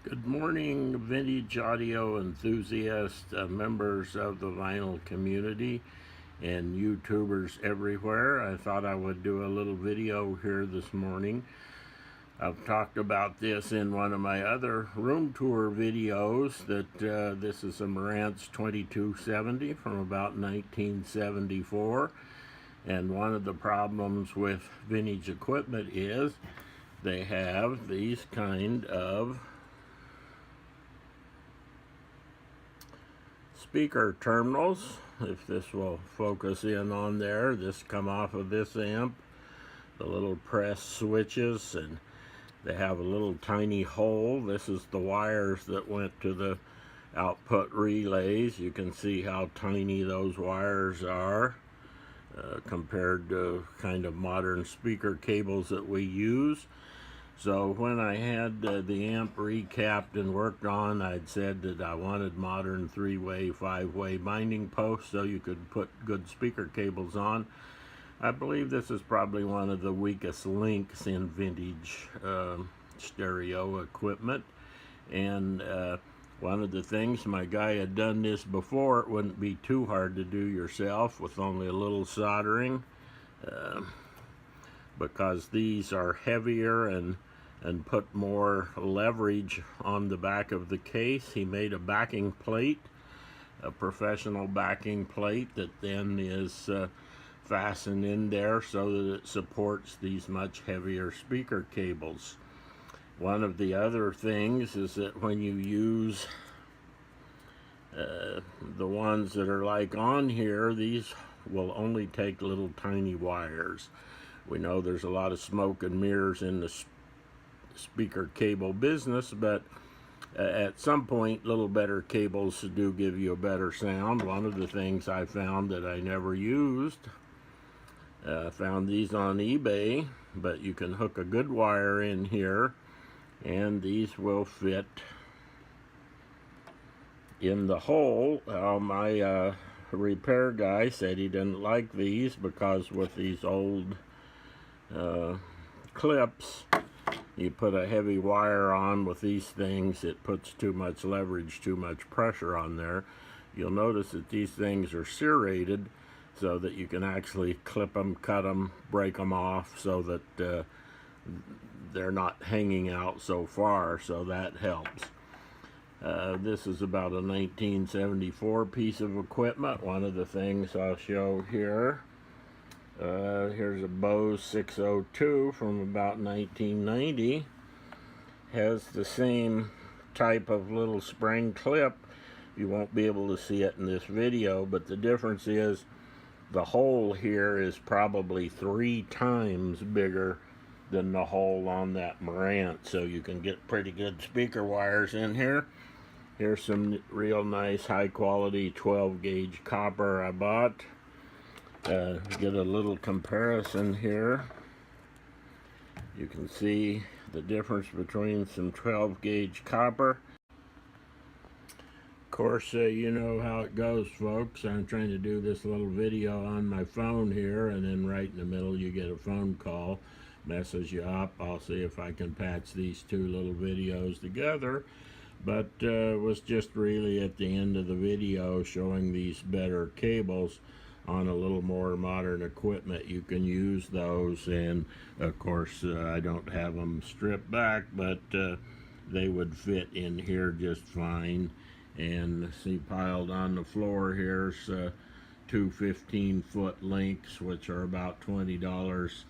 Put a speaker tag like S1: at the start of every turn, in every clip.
S1: Good morning, vintage audio enthusiasts, members of the vinyl community, and YouTubers everywhere. I thought I would do a little video here this morning. I've talked about this in one of my other room tour videos, that this is a Marantz 2270 from about 1974. And one of the problems with vintage equipment is they have these kind of speaker terminals. If this will focus in on there, this come off of this amp, the little press switches, and they have a little tiny hole. This is the wires that went to the output relays. You can see how tiny those wires are compared to kind of modern speaker cables that we use. So when I had the amp recapped and worked on, I'd said that I wanted modern 3-way, 5-way binding posts so you could put good speaker cables on. I believe this is probably one of the weakest links in vintage stereo equipment. And one of the things, my guy had done this before. It wouldn't be too hard to do yourself with only a little soldering, because these are heavier and put more leverage on the back of the case. He made a backing plate, a professional backing plate, that then is fastened in there so that it supports these much heavier speaker cables. One of the other things is that when you use the ones that are like on here, these will only take little tiny wires. We know there's a lot of smoke and mirrors in the speaker cable business, but at some point little better cables do give you a better sound. One of the things I found that I never used, found these on eBay, but you can hook a good wire in here and these will fit in the hole. My repair guy said he didn't like these because with these old clips, you put a heavy wire on with these things, it puts too much leverage, too much pressure on there. You'll notice that these things are serrated so that you can actually clip them, cut them, break them off so that they're not hanging out so far, so that helps. This is about a 1974 piece of equipment. One of the things I'll show here, here's a Bose 602 from about 1990. Has the same type of little spring clip. You won't be able to see it in this video, but the difference is the hole here is probably 3 times bigger than the hole on that Marantz, so you can get pretty good speaker wires in here. Here's some real nice high quality 12 gauge copper I bought. Get a little comparison here. You can see the difference between some 12 gauge copper. Of course, you know how it goes, folks. I'm trying to do this little video on my phone here, and then right in the middle you get a phone call, messes you up. I'll see if I can patch these two little videos together, but was just really at the end of the video showing these better cables on a little more modern equipment. You can use those, and of course I don't have them stripped back, but they would fit in here just fine. And see, piled on the floor here's 2 15-foot links, which are about $20,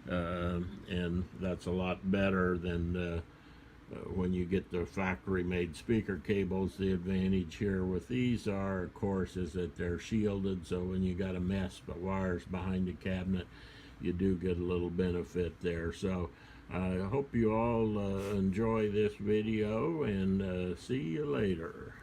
S1: and that's a lot better than when you get the factory-made speaker cables. The advantage here with these are, of course, is that they're shielded, so when you got a mess of wires behind the cabinet, you do get a little benefit there. So I hope you all enjoy this video, and see you later.